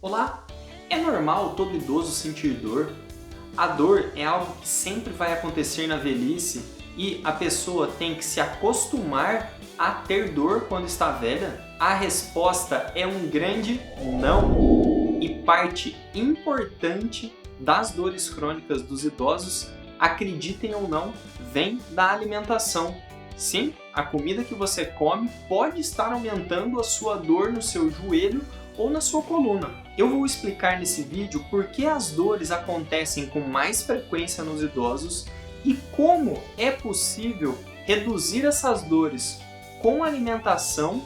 Olá! É normal todo idoso sentir dor? A dor é algo que sempre vai acontecer na velhice e a pessoa tem que se acostumar a ter dor quando está velha? A resposta é um grande não! E parte importante das dores crônicas dos idosos, acreditem ou não, vem da alimentação. Sim, a comida que você come pode estar aumentando a sua dor no seu joelho ou na sua coluna. Eu vou explicar nesse vídeo por que as dores acontecem com mais frequência nos idosos e como é possível reduzir essas dores com alimentação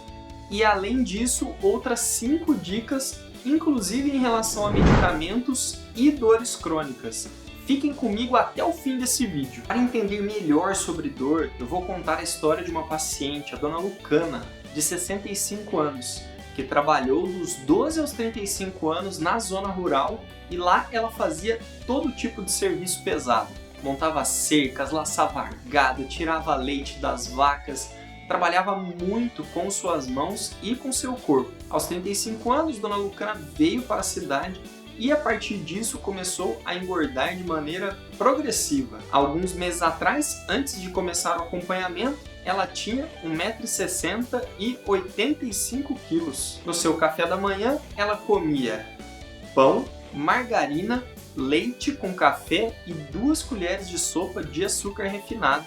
e, além disso, outras 5 dicas, inclusive em relação a medicamentos e dores crônicas. Fiquem comigo até o fim desse vídeo. Para entender melhor sobre dor, eu vou contar a história de uma paciente, a dona Lucana, de 65 anos, que trabalhou dos 12 aos 35 anos na zona rural e lá ela fazia todo tipo de serviço pesado. Montava cercas, laçava gado, tirava leite das vacas, trabalhava muito com suas mãos e com seu corpo. Aos 35 anos, dona Lucana veio para a cidade e a partir disso começou a engordar de maneira progressiva. Alguns meses atrás, antes de começar o acompanhamento, ela tinha 1,60 m e 85 kg. No seu café da manhã, ela comia pão, margarina, leite com café e 2 colheres de sopa de açúcar refinado.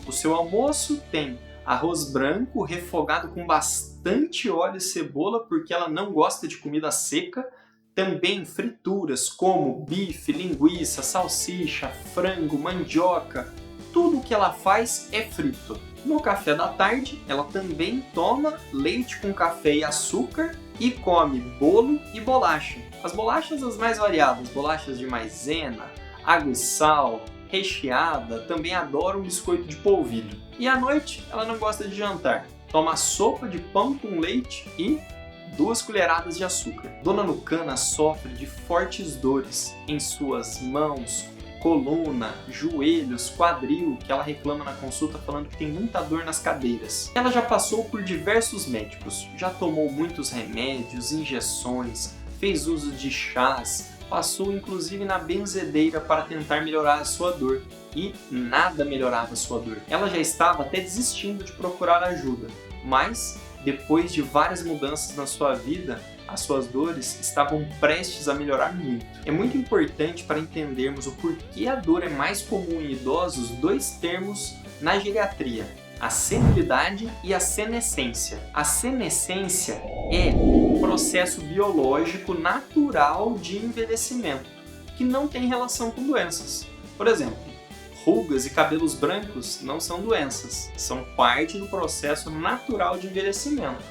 O seu almoço tem arroz branco refogado com bastante óleo e cebola, porque ela não gosta de comida seca. Também frituras como bife, linguiça, salsicha, frango, mandioca. Tudo o que ela faz é frito. No café da tarde, ela também toma leite com café e açúcar e come bolo e bolacha. As bolachas as mais variadas, bolachas de maisena, água e sal, recheada, também adora um biscoito de polvilho. E à noite, ela não gosta de jantar. Toma sopa de pão com leite e 2 colheradas de açúcar. Dona Lucana sofre de fortes dores em suas mãos, coluna, joelhos, quadril, que ela reclama na consulta falando que tem muita dor nas cadeiras. Ela já passou por diversos médicos, já tomou muitos remédios, injeções, fez uso de chás, passou inclusive na benzedeira para tentar melhorar a sua dor e nada melhorava a sua dor. Ela já estava até desistindo de procurar ajuda, mas depois de várias mudanças na sua vida, as suas dores estavam prestes a melhorar muito. É muito importante para entendermos o porquê a dor é mais comum em idosos 2 termos na geriatria: a senilidade e a senescência. A senescência é um processo biológico natural de envelhecimento, que não tem relação com doenças. Por exemplo, rugas e cabelos brancos não são doenças, são parte do processo natural de envelhecimento.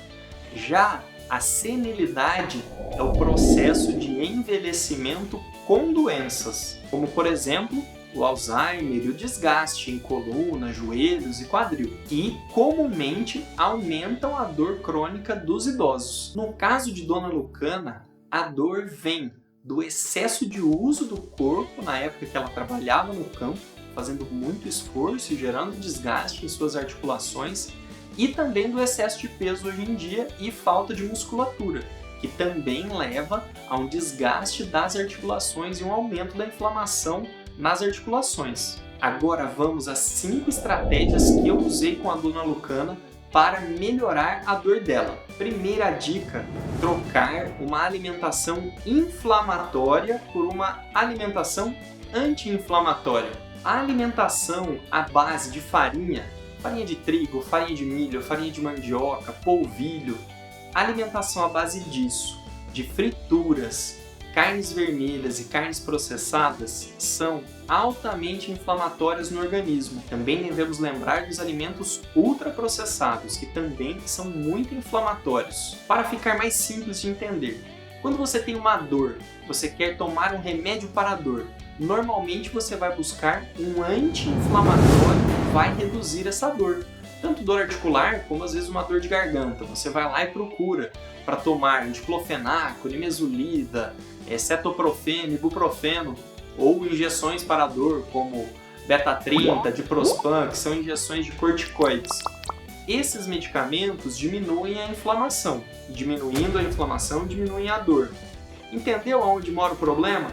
Já a senilidade é o processo de envelhecimento com doenças, como por exemplo o Alzheimer e o desgaste em coluna, joelhos e quadril, e comumente aumentam a dor crônica dos idosos. No caso de dona Lucana, a dor vem do excesso de uso do corpo na época que ela trabalhava no campo, fazendo muito esforço e gerando desgaste em suas articulações, e também do excesso de peso hoje em dia e falta de musculatura, que também leva a um desgaste das articulações e um aumento da inflamação nas articulações. Agora vamos às 5 estratégias que eu usei com a dona Lucana para melhorar a dor dela. Primeira dica: trocar uma alimentação inflamatória por uma alimentação anti-inflamatória. A alimentação à base de farinha de trigo, farinha de milho, farinha de mandioca, polvilho, a alimentação à base disso, de frituras, carnes vermelhas e carnes processadas, são altamente inflamatórias no organismo. Também devemos lembrar dos alimentos ultraprocessados, que também são muito inflamatórios. Para ficar mais simples de entender, quando você tem uma dor, você quer tomar um remédio para a dor, normalmente você vai buscar um anti-inflamatório que vai reduzir essa dor. Tanto dor articular, como às vezes uma dor de garganta. Você vai lá e procura para tomar diclofenaco, nimesulida, cetoprofeno, ibuprofeno, ou injeções para a dor, como beta-30, diprospan, que são injeções de corticoides. Esses medicamentos diminuem a inflamação. Diminuindo a inflamação, diminuem a dor. Entendeu aonde mora o problema?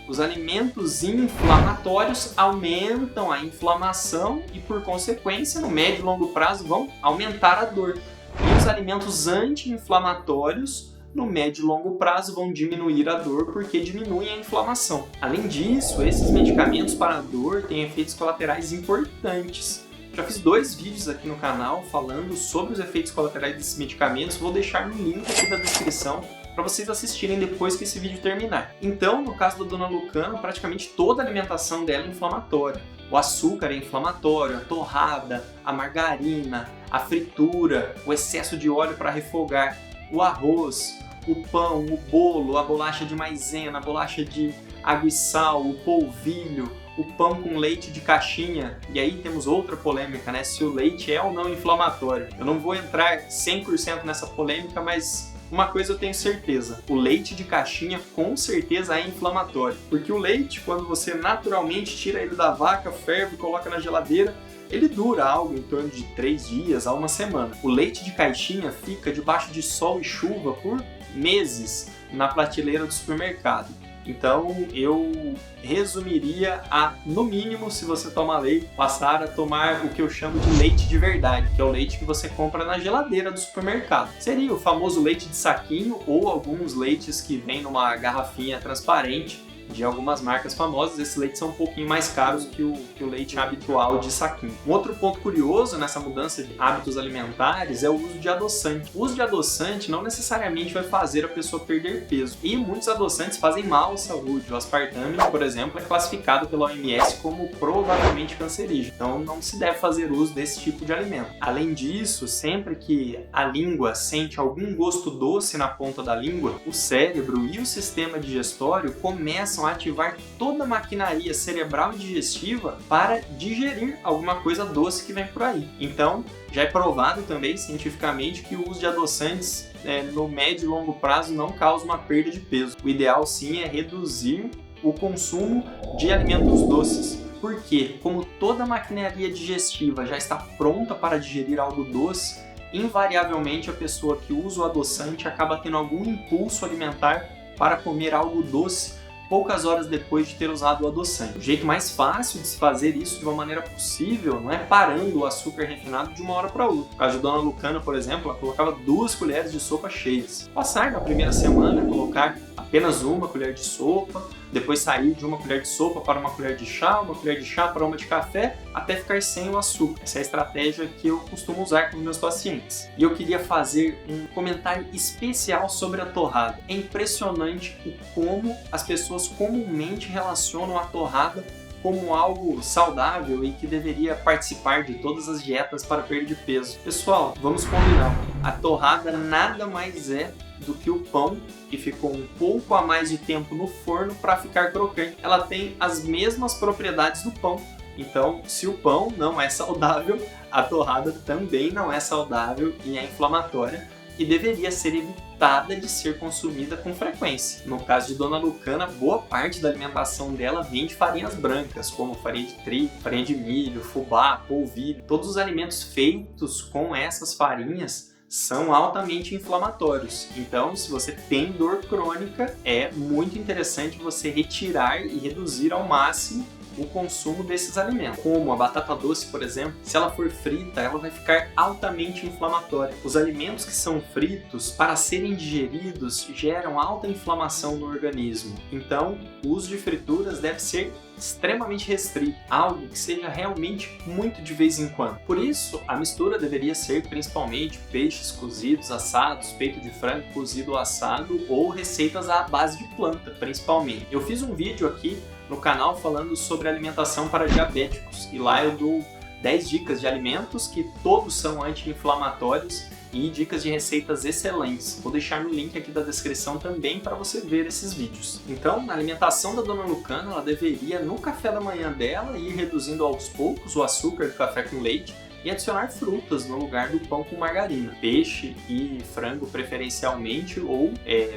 Os alimentos inflamatórios aumentam a inflamação e, por consequência, no médio e longo prazo vão aumentar a dor. E os alimentos anti-inflamatórios, no médio e longo prazo, vão diminuir a dor porque diminuem a inflamação. Além disso, esses medicamentos para a dor têm efeitos colaterais importantes. Já fiz 2 vídeos aqui no canal falando sobre os efeitos colaterais desses medicamentos, vou deixar no link aqui da descrição para vocês assistirem depois que esse vídeo terminar. Então, no caso da Dona Lucana, praticamente toda a alimentação dela é inflamatória. O açúcar é inflamatório, a torrada, a margarina, a fritura, o excesso de óleo para refogar, o arroz, o pão, o bolo, a bolacha de maisena, a bolacha de água e sal, o polvilho, o pão com leite de caixinha. E aí temos outra polêmica, né? Se o leite é ou não inflamatório. Eu não vou entrar 100% nessa polêmica, mas uma coisa eu tenho certeza, o leite de caixinha com certeza é inflamatório, porque o leite, quando você naturalmente tira ele da vaca, ferve e coloca na geladeira, ele dura algo em torno de 3 dias a 1 semana. O leite de caixinha fica debaixo de sol e chuva por meses na prateleira do supermercado. Então eu resumiria a, no mínimo, se você toma leite, passar a tomar o que eu chamo de leite de verdade, que é o leite que você compra na geladeira do supermercado. Seria o famoso leite de saquinho ou alguns leites que vêm numa garrafinha transparente de algumas marcas famosas. Esses leites são um pouquinho mais caros que o leite habitual de saquinho. Um outro ponto curioso nessa mudança de hábitos alimentares é o uso de adoçante. O uso de adoçante não necessariamente vai fazer a pessoa perder peso. E muitos adoçantes fazem mal à saúde. O aspartame, por exemplo, é classificado pela OMS como provavelmente cancerígeno. Então não se deve fazer uso desse tipo de alimento. Além disso, sempre que a língua sente algum gosto doce na ponta da língua, o cérebro e o sistema digestório começam a ativar toda a maquinaria cerebral e digestiva para digerir alguma coisa doce que vem por aí. Então, já é provado também cientificamente que o uso de adoçantes no médio e longo prazo não causa uma perda de peso. O ideal sim é reduzir o consumo de alimentos doces. Porque, como toda a maquinaria digestiva já está pronta para digerir algo doce, invariavelmente a pessoa que usa o adoçante acaba tendo algum impulso alimentar para comer algo doce poucas horas depois de ter usado o adoçante. O jeito mais fácil de se fazer isso de uma maneira possível não é parando o açúcar refinado de uma hora para outra. No caso de Dona Lucana, por exemplo, ela colocava 2 colheres de sopa cheias. Passar na primeira semana, colocar apenas 1 colher de sopa, depois sair de 1 colher de sopa para 1 colher de chá, 1 colher de chá para 1 de café, até ficar sem o açúcar. Essa é a estratégia que eu costumo usar com meus pacientes. E eu queria fazer um comentário especial sobre a torrada. É impressionante o como as pessoas comumente relacionam a torrada como algo saudável e que deveria participar de todas as dietas para perda de peso. Pessoal, vamos combinar. A torrada nada mais é do que o pão que ficou um pouco a mais de tempo no forno para ficar crocante. Ela tem as mesmas propriedades do pão. Então, se o pão não é saudável, a torrada também não é saudável e é inflamatória e deveria ser evitada de ser consumida com frequência. No caso de Dona Lucana, boa parte da alimentação dela vem de farinhas brancas, como farinha de trigo, farinha de milho, fubá, polvilho. Todos os alimentos feitos com essas farinhas são altamente inflamatórios. Então, se você tem dor crônica, é muito interessante você retirar e reduzir ao máximo o consumo desses alimentos. Como a batata doce, por exemplo, se ela for frita, ela vai ficar altamente inflamatória. Os alimentos que são fritos, para serem digeridos, geram alta inflamação no organismo. Então, o uso de frituras deve ser extremamente restrito, algo que seja realmente muito de vez em quando. Por isso, a mistura deveria ser principalmente peixes cozidos, assados, peito de frango cozido ou assado, ou receitas à base de planta, principalmente. Eu fiz um vídeo aqui no canal falando sobre alimentação para diabéticos, e lá eu dou 10 dicas de alimentos que todos são anti-inflamatórios e dicas de receitas excelentes. Vou deixar no link aqui da descrição também para você ver esses vídeos. Então, na alimentação da Dona Lucana, ela deveria, no café da manhã dela, ir reduzindo aos poucos o açúcar do café com leite e adicionar frutas no lugar do pão com margarina. Peixe e frango preferencialmente, ou,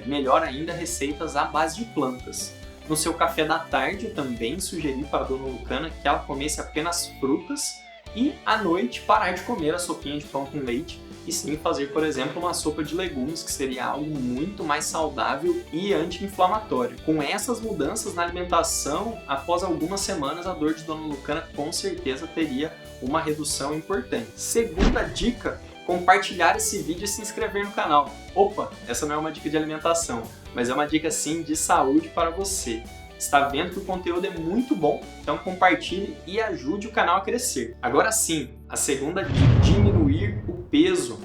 melhor ainda, receitas à base de plantas. No seu café da tarde, eu também sugeri para a Dona Lucana que ela comesse apenas frutas E à noite parar de comer a sopinha de pão com leite e sim fazer, por exemplo, uma sopa de legumes, que seria algo muito mais saudável e anti-inflamatório. Com essas mudanças na alimentação, após algumas semanas a dor de Dona Lucana com certeza teria uma redução importante. Segunda dica: compartilhar esse vídeo e se inscrever no canal. Opa, essa não é uma dica de alimentação, mas é uma dica sim de saúde para você. Está vendo que o conteúdo é muito bom, então compartilhe e ajude o canal a crescer. Agora sim, a segunda dica: diminuir o peso.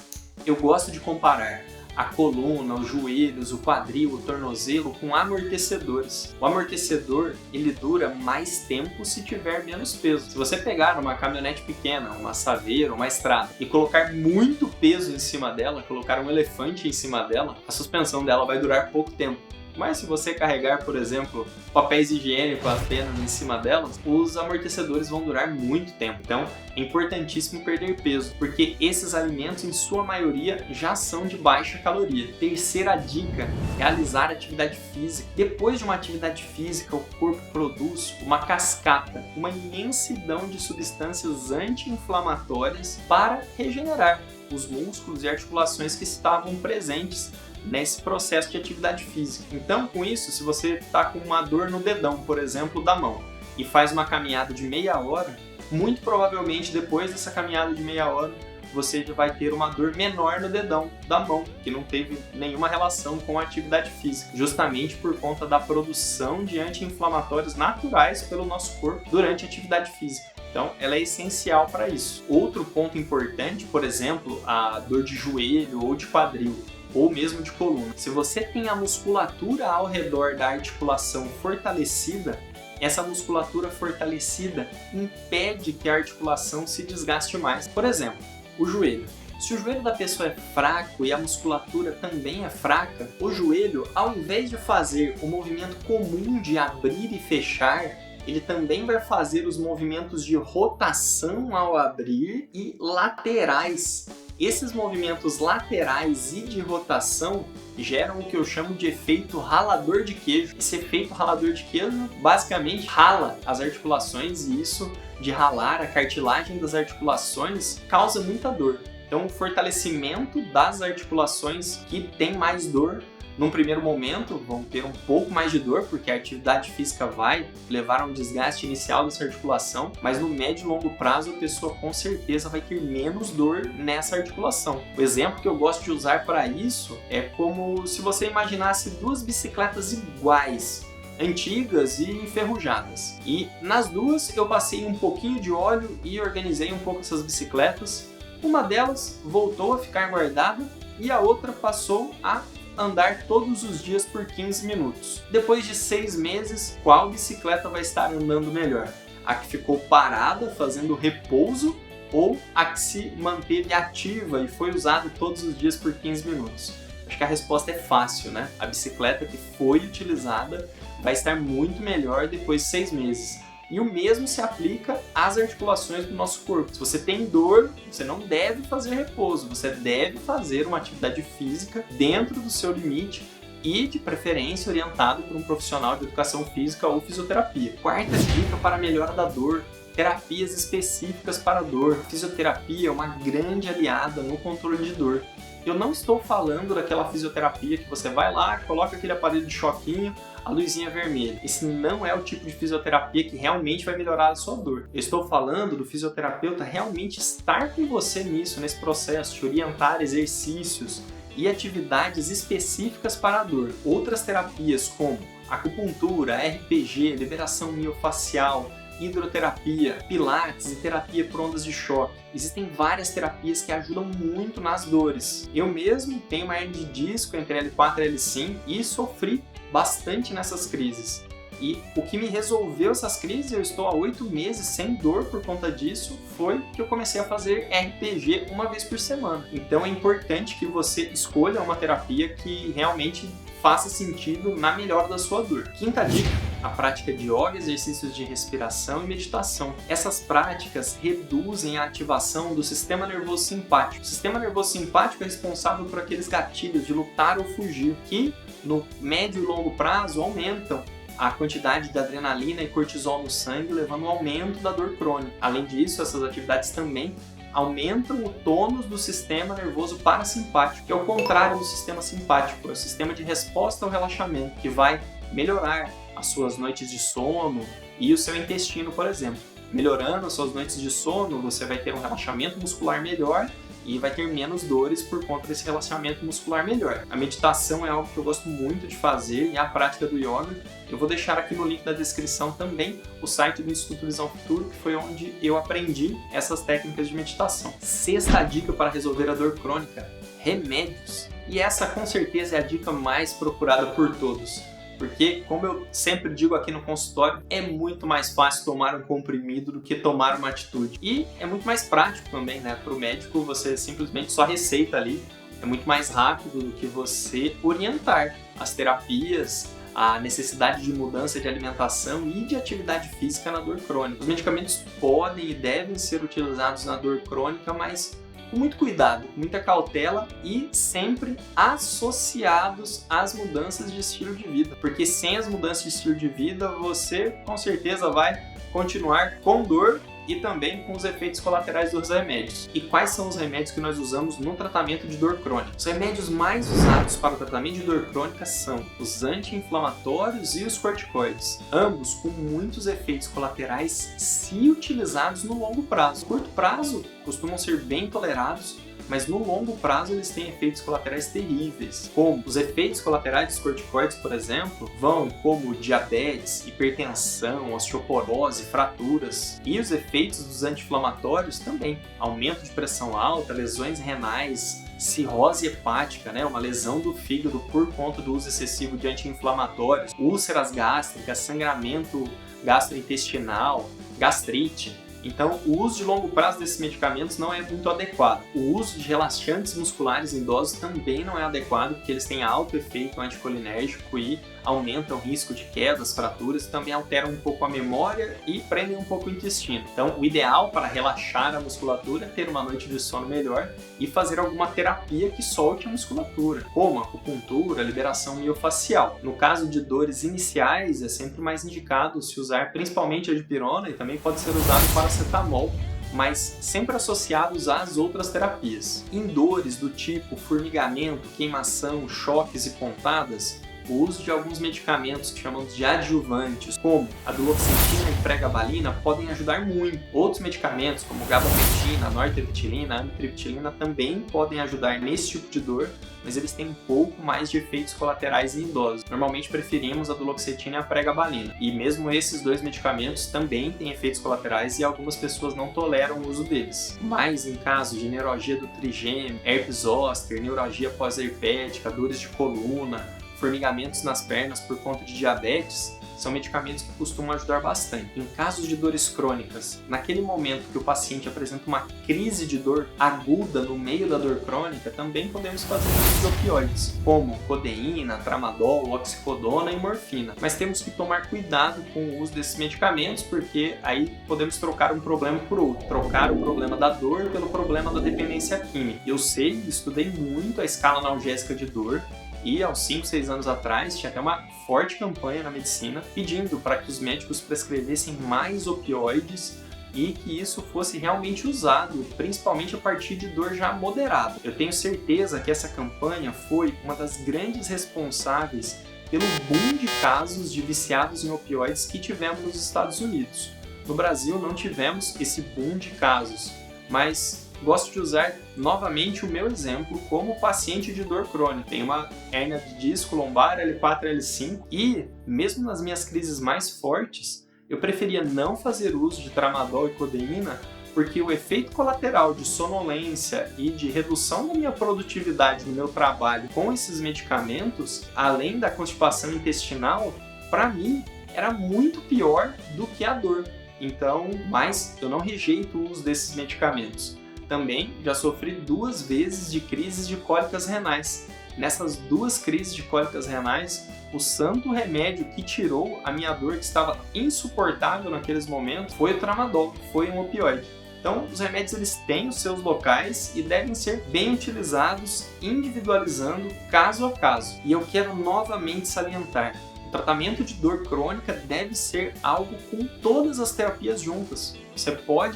Eu gosto de comparar a coluna, os joelhos, o quadril, o tornozelo com amortecedores. O amortecedor, ele dura mais tempo se tiver menos peso. Se você pegar uma caminhonete pequena, uma Saveiro, uma Estrada e colocar muito peso em cima dela, colocar um elefante em cima dela, a suspensão dela vai durar pouco tempo. Mas se você carregar, por exemplo, papéis higiênicos apenas em cima delas, os amortecedores vão durar muito tempo. Então é importantíssimo perder peso, porque esses alimentos, em sua maioria, já são de baixa caloria. Terceira dica: realizar atividade física. Depois de uma atividade física, o corpo produz uma cascata, uma imensidão de substâncias anti-inflamatórias para regenerar os músculos e articulações que estavam presentes nesse processo de atividade física. Então, com isso, se você está com uma dor no dedão, por exemplo, da mão, e faz uma caminhada de meia hora, muito provavelmente depois dessa caminhada de meia hora, você já vai ter uma dor menor no dedão da mão, que não teve nenhuma relação com a atividade física, justamente por conta da produção de anti-inflamatórios naturais pelo nosso corpo durante a atividade física. Então, ela é essencial para isso. Outro ponto importante, por exemplo, a dor de joelho ou de quadril, ou mesmo de coluna. Se você tem a musculatura ao redor da articulação fortalecida, essa musculatura fortalecida impede que a articulação se desgaste mais. Por exemplo, o joelho. Se o joelho da pessoa é fraco e a musculatura também é fraca, o joelho, ao invés de fazer o movimento comum de abrir e fechar, ele também vai fazer os movimentos de rotação ao abrir e laterais. Esses movimentos laterais e de rotação geram o que eu chamo de efeito ralador de queijo. Esse efeito ralador de queijo basicamente rala as articulações, e isso de ralar a cartilagem das articulações causa muita dor. Então, o fortalecimento das articulações que tem mais dor, num primeiro momento, vão ter um pouco mais de dor, porque a atividade física vai levar a um desgaste inicial dessa articulação, mas no médio e longo prazo a pessoa com certeza vai ter menos dor nessa articulação. O exemplo que eu gosto de usar para isso é como se você imaginasse duas bicicletas iguais, antigas e enferrujadas. E nas duas eu passei um pouquinho de óleo e organizei um pouco essas bicicletas. Uma delas voltou a ficar guardada e a outra passou a andar todos os dias por 15 minutos. Depois de 6 meses, qual bicicleta vai estar andando melhor? A que ficou parada fazendo repouso ou a que se manteve ativa e foi usada todos os dias por 15 minutos? Acho que a resposta é fácil, né? A bicicleta que foi utilizada vai estar muito melhor depois de 6 meses. E o mesmo se aplica às articulações do nosso corpo. Se você tem dor, você não deve fazer repouso, você deve fazer uma atividade física dentro do seu limite e, de preferência, orientado por um profissional de educação física ou fisioterapia. Quarta dica para a melhora da dor: terapias específicas para a dor. A fisioterapia é uma grande aliada no controle de dor. Eu não estou falando daquela fisioterapia que você vai lá, coloca aquele aparelho de choquinho, a luzinha vermelha. Esse não é o tipo de fisioterapia que realmente vai melhorar a sua dor. Eu estou falando do fisioterapeuta realmente estar com você nisso, nesse processo, te orientar exercícios e atividades específicas para a dor. Outras terapias como acupuntura, RPG, liberação miofacial, hidroterapia, pilates e terapia por ondas de choque. Existem várias terapias que ajudam muito nas dores. Eu mesmo tenho uma hernia de disco entre L4 e L5 e sofri bastante nessas crises. E o que me resolveu essas crises, eu estou há 8 meses sem dor por conta disso, foi que eu comecei a fazer RPG uma vez por semana. Então é importante que você escolha uma terapia que realmente faça sentido na melhora da sua dor. Quinta dica: a prática de yoga, exercícios de respiração e meditação. Essas práticas reduzem a ativação do sistema nervoso simpático. O sistema nervoso simpático é responsável por aqueles gatilhos de lutar ou fugir, que no médio e longo prazo aumentam a quantidade de adrenalina e cortisol no sangue, levando ao aumento da dor crônica. Além disso, essas atividades também aumentam o tônus do sistema nervoso parasimpático, que é o contrário do sistema simpático, é o sistema de resposta ao relaxamento, que vai melhorar as suas noites de sono e o seu intestino, por exemplo. Melhorando as suas noites de sono, você vai ter um relaxamento muscular melhor e vai ter menos dores por conta desse relaxamento muscular melhor. A meditação é algo que eu gosto muito de fazer e a prática do yoga. Eu vou deixar aqui no link da descrição também o site do Instituto Visão Futuro, que foi onde eu aprendi essas técnicas de meditação. Sexta dica para resolver a dor crônica: remédios. E essa com certeza é a dica mais procurada por todos. Porque, como eu sempre digo aqui no consultório, é muito mais fácil tomar um comprimido do que tomar uma atitude. E é muito mais prático também, né? Para o médico, você simplesmente só receita ali. É muito mais rápido do que você orientar as terapias, a necessidade de mudança de alimentação e de atividade física na dor crônica. Os medicamentos podem e devem ser utilizados na dor crônica, mas com muito cuidado, com muita cautela e sempre associados às mudanças de estilo de vida. Porque sem as mudanças de estilo de vida, você com certeza vai continuar com dor e também com os efeitos colaterais dos remédios. E quais são os remédios que nós usamos no tratamento de dor crônica? Os remédios mais usados para o tratamento de dor crônica são os anti-inflamatórios e os corticoides, ambos com muitos efeitos colaterais se utilizados no longo prazo. No curto prazo costumam ser bem tolerados, mas no longo prazo eles têm efeitos colaterais terríveis, como os efeitos colaterais dos corticoides, por exemplo, vão como diabetes, hipertensão, osteoporose, fraturas, e os efeitos dos anti-inflamatórios também, aumento de pressão alta, lesões renais, cirrose hepática, uma lesão do fígado por conta do uso excessivo de anti-inflamatórios, úlceras gástricas, sangramento gastrointestinal, gastrite. Então, o uso de longo prazo desses medicamentos não é muito adequado. O uso de relaxantes musculares em idosos também não é adequado, porque eles têm alto efeito anticolinérgico e aumentam o risco de quedas, fraturas, também alteram um pouco a memória e prendem um pouco o intestino. Então, o ideal para relaxar a musculatura é ter uma noite de sono melhor e fazer alguma terapia que solte a musculatura, como acupuntura, liberação miofacial. No caso de dores iniciais, é sempre mais indicado se usar principalmente a dipirona e também pode ser usado paracetamol, mas sempre associados às outras terapias. Em dores do tipo formigamento, queimação, choques e pontadas, o uso de alguns medicamentos que chamamos de adjuvantes, como a duloxetina e pregabalina, podem ajudar muito. Outros medicamentos, como gabapentina, nortriptilina, amitriptilina, também podem ajudar nesse tipo de dor, mas eles têm um pouco mais de efeitos colaterais em idosos. Normalmente preferimos a duloxetina e a pregabalina. E mesmo esses dois medicamentos também têm efeitos colaterais e algumas pessoas não toleram o uso deles. Mas em casos de neuralgia do trigêmeo, herpes zoster, neuralgia pós-herpética, dores de coluna, formigamentos nas pernas por conta de diabetes, são medicamentos que costumam ajudar bastante. Em casos de dores crônicas, naquele momento que o paciente apresenta uma crise de dor aguda no meio da dor crônica, também podemos fazer uso de opioides, como codeína, tramadol, oxicodona e morfina. Mas temos que tomar cuidado com o uso desses medicamentos, porque aí podemos trocar um problema por outro. Trocar o problema da dor pelo problema da dependência química. Eu sei, estudei muito a escala analgésica de dor, e aos 5, 6 anos atrás tinha até uma forte campanha na medicina pedindo para que os médicos prescrevessem mais opioides e que isso fosse realmente usado, principalmente a partir de dor já moderada. Eu tenho certeza que essa campanha foi uma das grandes responsáveis pelo boom de casos de viciados em opioides que tivemos nos Estados Unidos. No Brasil não tivemos esse boom de casos, mas gosto de usar novamente o meu exemplo como paciente de dor crônica. Tenho uma hérnia de disco lombar L4, L5 e, mesmo nas minhas crises mais fortes, eu preferia não fazer uso de tramadol e codeína porque o efeito colateral de sonolência e de redução da minha produtividade no meu trabalho com esses medicamentos, além da constipação intestinal, para mim era muito pior do que a dor. Então, mas eu não rejeito o uso desses medicamentos. Também já sofri 2 vezes de crises de cólicas renais. Nessas 2 crises de cólicas renais, o santo remédio que tirou a minha dor, que estava insuportável naqueles momentos, foi o tramadol, foi um opioide. Então, os remédios eles têm os seus locais e devem ser bem utilizados, individualizando caso a caso. E eu quero novamente salientar, o tratamento de dor crônica deve ser algo com todas as terapias juntas. Você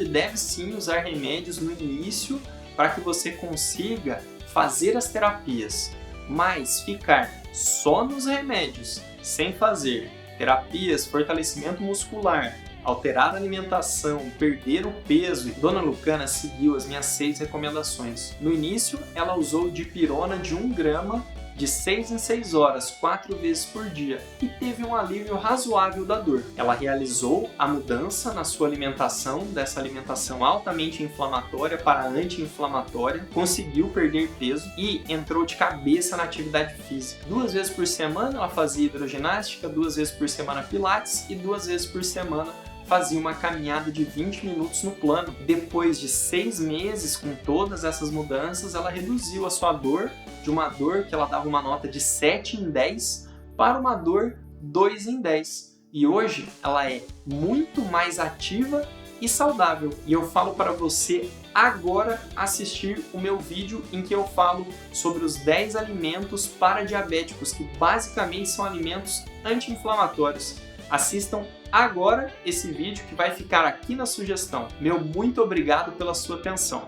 deve sim usar remédios no início para que você consiga fazer as terapias, mas ficar só nos remédios, sem fazer terapias, fortalecimento muscular, alterar a alimentação, perder o peso. Dona Lucana seguiu as minhas 6 recomendações. No início, ela usou dipirona de 1 grama de 6 em 6 horas, 4 vezes por dia, e teve um alívio razoável da dor. Ela realizou a mudança na sua alimentação, dessa alimentação altamente inflamatória para anti-inflamatória, conseguiu perder peso e entrou de cabeça na atividade física. 2 vezes por semana ela fazia hidroginástica, 2 vezes por semana pilates e 2 vezes por semana fazia uma caminhada de 20 minutos no plano. Depois de 6 meses com todas essas mudanças, ela reduziu a sua dor, de uma dor que ela dava uma nota de 7 em 10 para uma dor 2 em 10. E hoje ela é muito mais ativa e saudável. E eu falo para você agora assistir o meu vídeo em que eu falo sobre os 10 alimentos para diabéticos, que basicamente são alimentos anti-inflamatórios. Assistam agora esse vídeo que vai ficar aqui na sugestão. Meu muito obrigado pela sua atenção.